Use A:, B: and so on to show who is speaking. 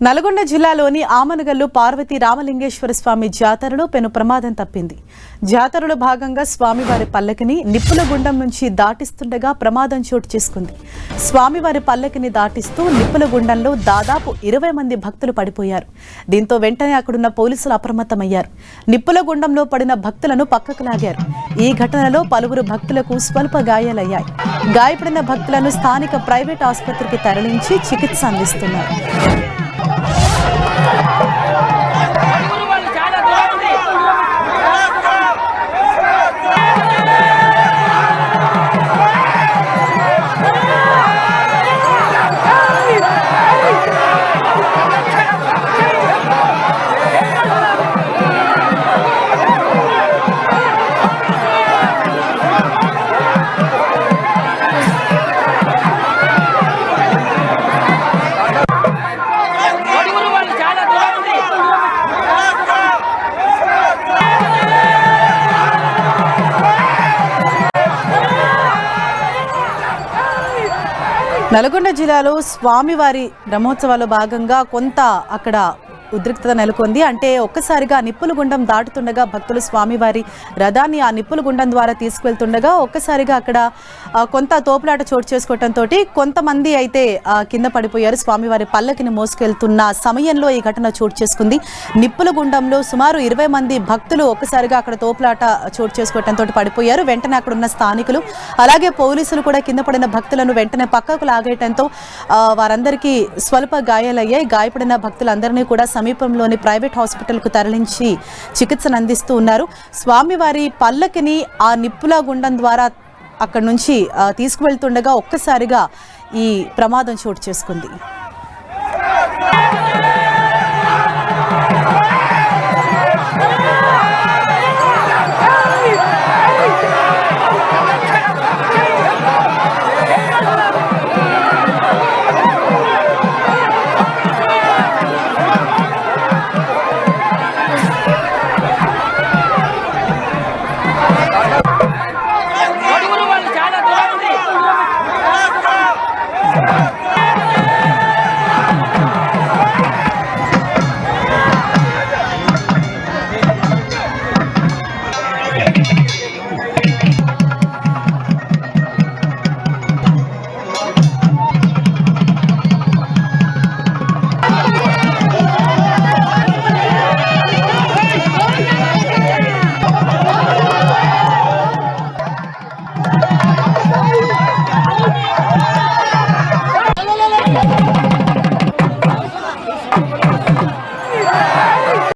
A: నల్గొండ జిల్లాలోని ఆమనగల్లు పార్వతీ రామలింగేశ్వర స్వామి జాతరలో పెను ప్రమాదం తప్పింది. జాతరలో భాగంగా స్వామివారి పల్లకిని నిప్పుల గుండం నుంచి దాటిస్తుండగా ప్రమాదం చోటు చేసుకుంది. స్వామివారి పల్లకిని దాటిస్తూ నిప్పుల గుండంలో దాదాపు 20 మంది భక్తులు పడిపోయారు. దీంతో వెంటనే అక్కడున్న పోలీసులు అప్రమత్తమయ్యారు. నిప్పుల గుండంలో పడిన భక్తులను పక్కకు లాగారు. ఈ ఘటనలో పలువురు భక్తులకు స్వల్ప గాయాలయ్యాయి. గాయపడిన భక్తులను స్థానిక ప్రైవేట్ ఆసుపత్రికి తరలించి చికిత్స అందిస్తున్నారు. నల్గొండ జిల్లాలో స్వామివారి బ్రహ్మోత్సవాల్లో భాగంగా కొంత అక్కడ ఉద్రిక్తత నెలకొంది. అంటే ఒక్కసారిగా నిప్పుల గుండం దాటుతుండగా భక్తులు స్వామివారి రథాన్ని ఆ నిప్పుల గుండం ద్వారా తీసుకువెళ్తుండగా ఒక్కసారిగా అక్కడ కొంత తోపులాట చోటు చేసుకోవడంతో కొంతమంది అయితే కింద పడిపోయారు. స్వామివారి పల్లకిని మోసుకెళ్తున్న సమయంలో ఈ ఘటన చోటు చేసుకుంది. నిప్పుల గుండంలో సుమారు 20 మంది భక్తులు ఒక్కసారిగా అక్కడ తోపులాట చోటు చేసుకోవడంతో పడిపోయారు. వెంటనే అక్కడ ఉన్న స్థానికులు అలాగే పోలీసులు కూడా కింద పడిన భక్తులను వెంటనే పక్కకు లాగేయడంతో వారందరికీ స్వల్ప గాయాలయ్యాయి. గాయపడిన భక్తులందరినీ కూడా సమీపంలోని ప్రైవేట్ హాస్పిటల్కు తరలించి చికిత్సను అందిస్తూ ఉన్నారు. స్వామివారి పల్లకిని ఆ నిప్పుల గుండం ద్వారా అక్కడి నుంచి తీసుకువెళ్తుండగా ఒక్కసారిగా ఈ ప్రమాదం చోటు చేసుకుంది.